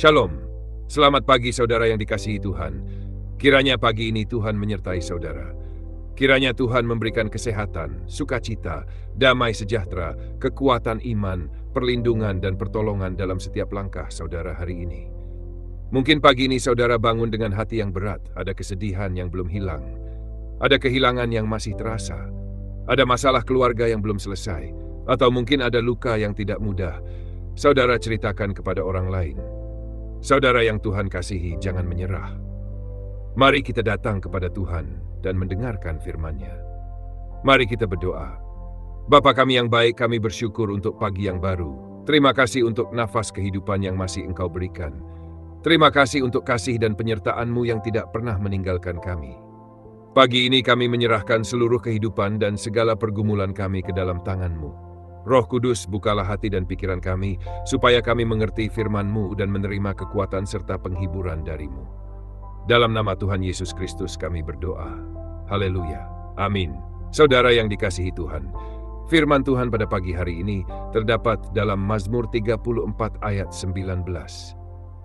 Shalom, selamat pagi saudara yang dikasihi Tuhan. Kiranya pagi ini Tuhan menyertai saudara. Kiranya Tuhan memberikan kesehatan, sukacita, damai sejahtera, kekuatan iman, perlindungan dan pertolongan dalam setiap langkah saudara hari ini. Mungkin pagi ini saudara bangun dengan hati yang berat, ada kesedihan yang belum hilang, ada kehilangan yang masih terasa, ada masalah keluarga yang belum selesai, atau mungkin ada luka yang tidak mudah. Saudara ceritakan kepada orang lain. Saudara yang Tuhan kasihi, jangan menyerah. Mari kita datang kepada Tuhan dan mendengarkan firman-Nya. Mari kita berdoa. Bapa kami yang baik, kami bersyukur untuk pagi yang baru. Terima kasih untuk nafas kehidupan yang masih Engkau berikan. Terima kasih untuk kasih dan penyertaan-Mu yang tidak pernah meninggalkan kami. Pagi ini kami menyerahkan seluruh kehidupan dan segala pergumulan kami ke dalam tangan-Mu. Roh Kudus, bukalah hati dan pikiran kami, supaya kami mengerti firman-Mu dan menerima kekuatan serta penghiburan dari-Mu. Dalam nama Tuhan Yesus Kristus kami berdoa. Haleluya. Amin. Saudara yang dikasihi Tuhan, firman Tuhan pada pagi hari ini terdapat dalam Mazmur 34 ayat 19.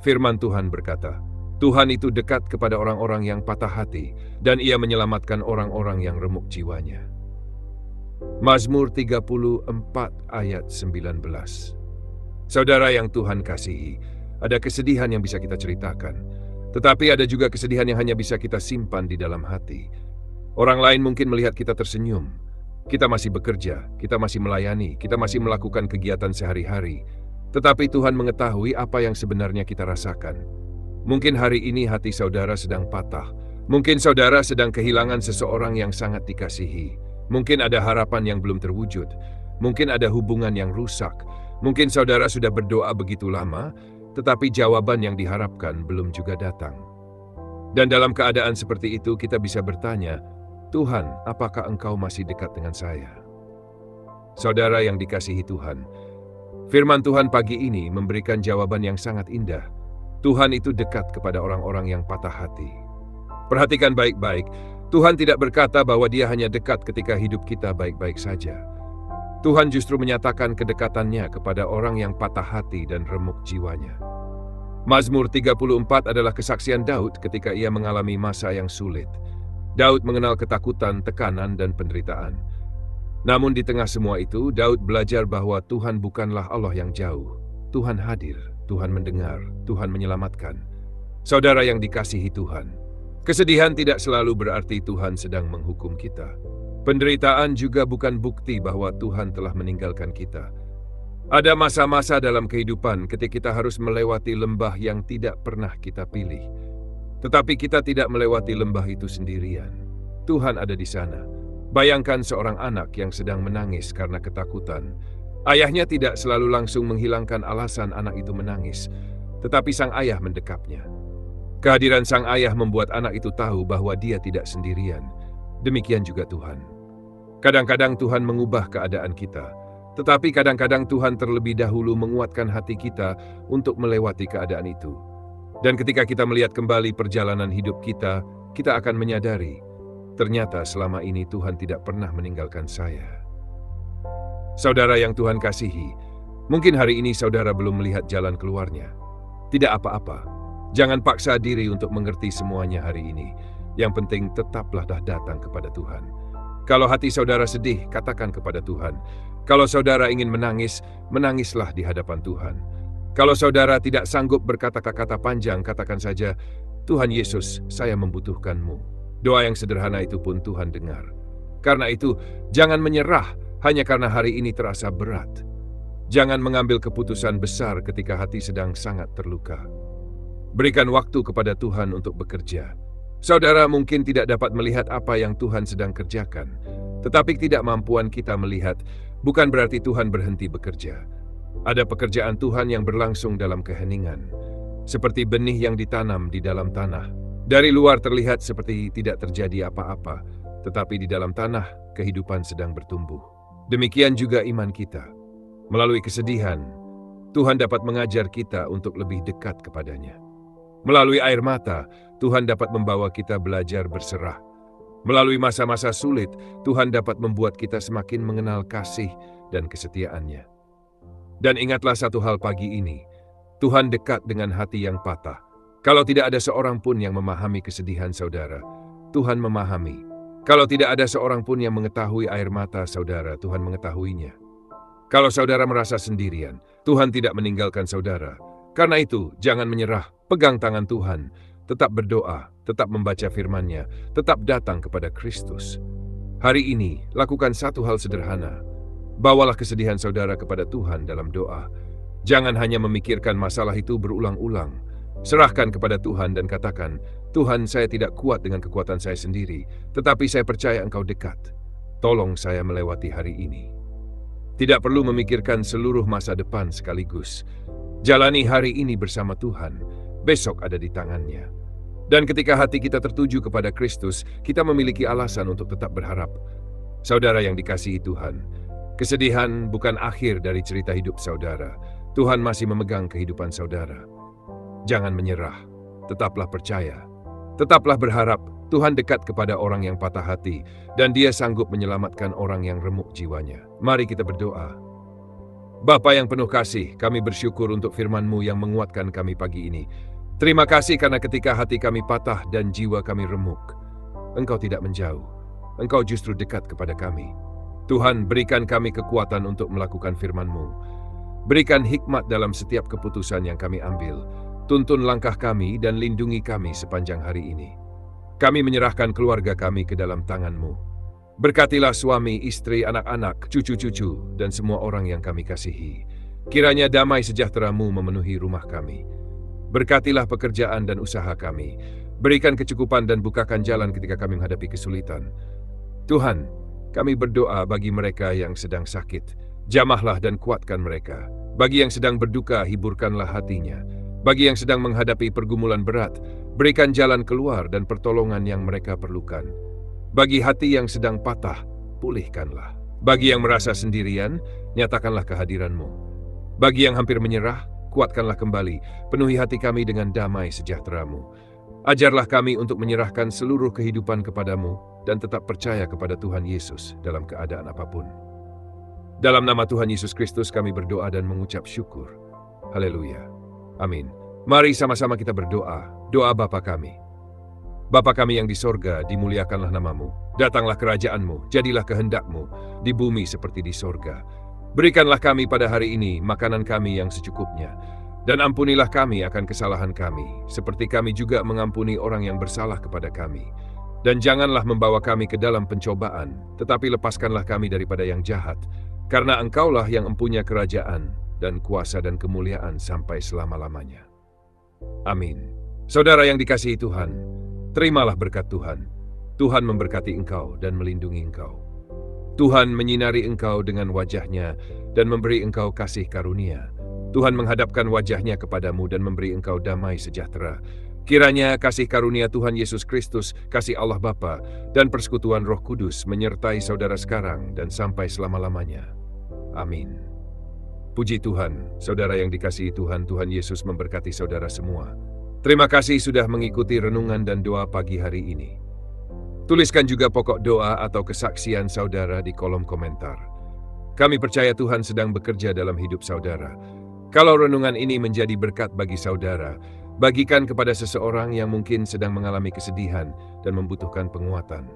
Firman Tuhan berkata, Tuhan itu dekat kepada orang-orang yang patah hati, dan Ia menyelamatkan orang-orang yang remuk jiwanya. Mazmur 34 ayat 19. Saudara yang Tuhan kasihi, ada kesedihan yang bisa kita ceritakan, tetapi ada juga kesedihan yang hanya bisa kita simpan di dalam hati. Orang lain mungkin melihat kita tersenyum, kita masih bekerja, kita masih melayani, kita masih melakukan kegiatan sehari-hari, tetapi Tuhan mengetahui apa yang sebenarnya kita rasakan. Mungkin hari ini hati saudara sedang patah, mungkin saudara sedang kehilangan seseorang yang sangat dikasihi. Mungkin ada harapan yang belum terwujud, mungkin ada hubungan yang rusak, mungkin saudara sudah berdoa begitu lama, tetapi jawaban yang diharapkan belum juga datang. Dan dalam keadaan seperti itu kita bisa bertanya, Tuhan, apakah Engkau masih dekat dengan saya? Saudara yang dikasihi Tuhan, firman Tuhan pagi ini memberikan jawaban yang sangat indah. Tuhan itu dekat kepada orang-orang yang patah hati. Perhatikan baik-baik, Tuhan tidak berkata bahwa Dia hanya dekat ketika hidup kita baik-baik saja. Tuhan justru menyatakan kedekatannya kepada orang yang patah hati dan remuk jiwanya. Mazmur 34 adalah kesaksian Daud ketika ia mengalami masa yang sulit. Daud mengenal ketakutan, tekanan, dan penderitaan. Namun di tengah semua itu, Daud belajar bahwa Tuhan bukanlah Allah yang jauh. Tuhan hadir, Tuhan mendengar, Tuhan menyelamatkan. Saudara yang dikasihi Tuhan, kesedihan tidak selalu berarti Tuhan sedang menghukum kita. Penderitaan juga bukan bukti bahwa Tuhan telah meninggalkan kita. Ada masa-masa dalam kehidupan ketika kita harus melewati lembah yang tidak pernah kita pilih. Tetapi kita tidak melewati lembah itu sendirian. Tuhan ada di sana. Bayangkan seorang anak yang sedang menangis karena ketakutan. Ayahnya tidak selalu langsung menghilangkan alasan anak itu menangis, tetapi sang ayah mendekapnya. Kehadiran sang ayah membuat anak itu tahu bahwa dia tidak sendirian. Demikian juga Tuhan. Kadang-kadang Tuhan mengubah keadaan kita, tetapi kadang-kadang Tuhan terlebih dahulu menguatkan hati kita untuk melewati keadaan itu. Dan ketika kita melihat kembali perjalanan hidup kita, kita akan menyadari, ternyata selama ini Tuhan tidak pernah meninggalkan saya. Saudara yang Tuhan kasihi, mungkin hari ini saudara belum melihat jalan keluarnya. Tidak apa-apa. Jangan paksa diri untuk mengerti semuanya hari ini. Yang penting tetaplah datang kepada Tuhan. Kalau hati saudara sedih, katakan kepada Tuhan. Kalau saudara ingin menangis, menangislah di hadapan Tuhan. Kalau saudara tidak sanggup berkata-kata panjang, katakan saja, Tuhan Yesus, saya membutuhkan-Mu. Doa yang sederhana itu pun Tuhan dengar. Karena itu, jangan menyerah hanya karena hari ini terasa berat. Jangan mengambil keputusan besar ketika hati sedang sangat terluka. Berikan waktu kepada Tuhan untuk bekerja. Saudara mungkin tidak dapat melihat apa yang Tuhan sedang kerjakan, tetapi ketidakmampuan kita melihat bukan berarti Tuhan berhenti bekerja. Ada pekerjaan Tuhan yang berlangsung dalam keheningan, seperti benih yang ditanam di dalam tanah. Dari luar terlihat seperti tidak terjadi apa-apa, tetapi di dalam tanah kehidupan sedang bertumbuh. Demikian juga iman kita. Melalui kesedihan, Tuhan dapat mengajar kita untuk lebih dekat kepadanya. Melalui air mata, Tuhan dapat membawa kita belajar berserah. Melalui masa-masa sulit, Tuhan dapat membuat kita semakin mengenal kasih dan kesetiaannya. Dan ingatlah satu hal pagi ini, Tuhan dekat dengan hati yang patah. Kalau tidak ada seorang pun yang memahami kesedihan saudara, Tuhan memahami. Kalau tidak ada seorang pun yang mengetahui air mata saudara, Tuhan mengetahuinya. Kalau saudara merasa sendirian, Tuhan tidak meninggalkan saudara. Karena itu, jangan menyerah, pegang tangan Tuhan, tetap berdoa, tetap membaca firman-Nya, tetap datang kepada Kristus. Hari ini, lakukan satu hal sederhana. Bawalah kesedihan saudara kepada Tuhan dalam doa. Jangan hanya memikirkan masalah itu berulang-ulang. Serahkan kepada Tuhan dan katakan, Tuhan, saya tidak kuat dengan kekuatan saya sendiri, tetapi saya percaya Engkau dekat. Tolong saya melewati hari ini. Tidak perlu memikirkan seluruh masa depan sekaligus. Jalani hari ini bersama Tuhan, besok ada di tangan-Nya. Dan ketika hati kita tertuju kepada Kristus, kita memiliki alasan untuk tetap berharap. Saudara yang dikasihi Tuhan, kesedihan bukan akhir dari cerita hidup saudara. Tuhan masih memegang kehidupan saudara. Jangan menyerah, tetaplah percaya. Tetaplah berharap, Tuhan dekat kepada orang yang patah hati, dan Dia sanggup menyelamatkan orang yang remuk jiwanya. Mari kita berdoa. Bapa yang penuh kasih, kami bersyukur untuk firman-Mu yang menguatkan kami pagi ini. Terima kasih karena ketika hati kami patah dan jiwa kami remuk, Engkau tidak menjauh. Engkau justru dekat kepada kami. Tuhan, berikan kami kekuatan untuk melakukan firman-Mu. Berikan hikmat dalam setiap keputusan yang kami ambil. Tuntun langkah kami dan lindungi kami sepanjang hari ini. Kami menyerahkan keluarga kami ke dalam tangan-Mu. Berkatilah suami, istri, anak-anak, cucu-cucu, dan semua orang yang kami kasihi. Kiranya damai sejahtera-Mu memenuhi rumah kami. Berkatilah pekerjaan dan usaha kami. Berikan kecukupan dan bukakan jalan ketika kami menghadapi kesulitan. Tuhan, kami berdoa bagi mereka yang sedang sakit. Jamahlah dan kuatkan mereka. Bagi yang sedang berduka, hiburkanlah hatinya. Bagi yang sedang menghadapi pergumulan berat, berikan jalan keluar dan pertolongan yang mereka perlukan. Bagi hati yang sedang patah, pulihkanlah. Bagi yang merasa sendirian, nyatakanlah kehadiran-Mu. Bagi yang hampir menyerah, kuatkanlah kembali. Penuhi hati kami dengan damai sejahtera-Mu. Ajarlah kami untuk menyerahkan seluruh kehidupan kepada-Mu dan tetap percaya kepada Tuhan Yesus dalam keadaan apapun. Dalam nama Tuhan Yesus Kristus kami berdoa dan mengucap syukur. Haleluya. Amin. Mari sama-sama kita berdoa. Doa Bapa kami. Bapa kami yang di sorga, dimuliakanlah nama-Mu. Datanglah kerajaan-Mu, jadilah kehendak-Mu, di bumi seperti di sorga. Berikanlah kami pada hari ini makanan kami yang secukupnya. Dan ampunilah kami akan kesalahan kami, seperti kami juga mengampuni orang yang bersalah kepada kami. Dan janganlah membawa kami ke dalam pencobaan, tetapi lepaskanlah kami daripada yang jahat. Karena Engkaulah yang empunya kerajaan, dan kuasa dan kemuliaan sampai selama-lamanya. Amin. Saudara yang dikasihi Tuhan, terimalah berkat Tuhan. Tuhan memberkati engkau dan melindungi engkau. Tuhan menyinari engkau dengan wajah-Nya dan memberi engkau kasih karunia. Tuhan menghadapkan wajah-Nya kepadamu dan memberi engkau damai sejahtera. Kiranya kasih karunia Tuhan Yesus Kristus, kasih Allah Bapa, dan persekutuan Roh Kudus menyertai saudara sekarang dan sampai selama-lamanya. Amin. Puji Tuhan, saudara yang dikasihi Tuhan, Tuhan Yesus memberkati saudara semua. Terima kasih sudah mengikuti renungan dan doa pagi hari ini. Tuliskan juga pokok doa atau kesaksian saudara di kolom komentar. Kami percaya Tuhan sedang bekerja dalam hidup saudara. Kalau renungan ini menjadi berkat bagi saudara, bagikan kepada seseorang yang mungkin sedang mengalami kesedihan dan membutuhkan penguatan.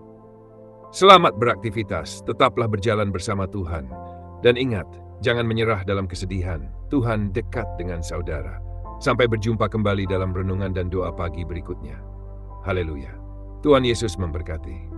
Selamat beraktivitas, tetaplah berjalan bersama Tuhan. Dan ingat, jangan menyerah dalam kesedihan. Tuhan dekat dengan saudara. Sampai berjumpa kembali dalam renungan dan doa pagi berikutnya. Haleluya. Tuhan Yesus memberkati.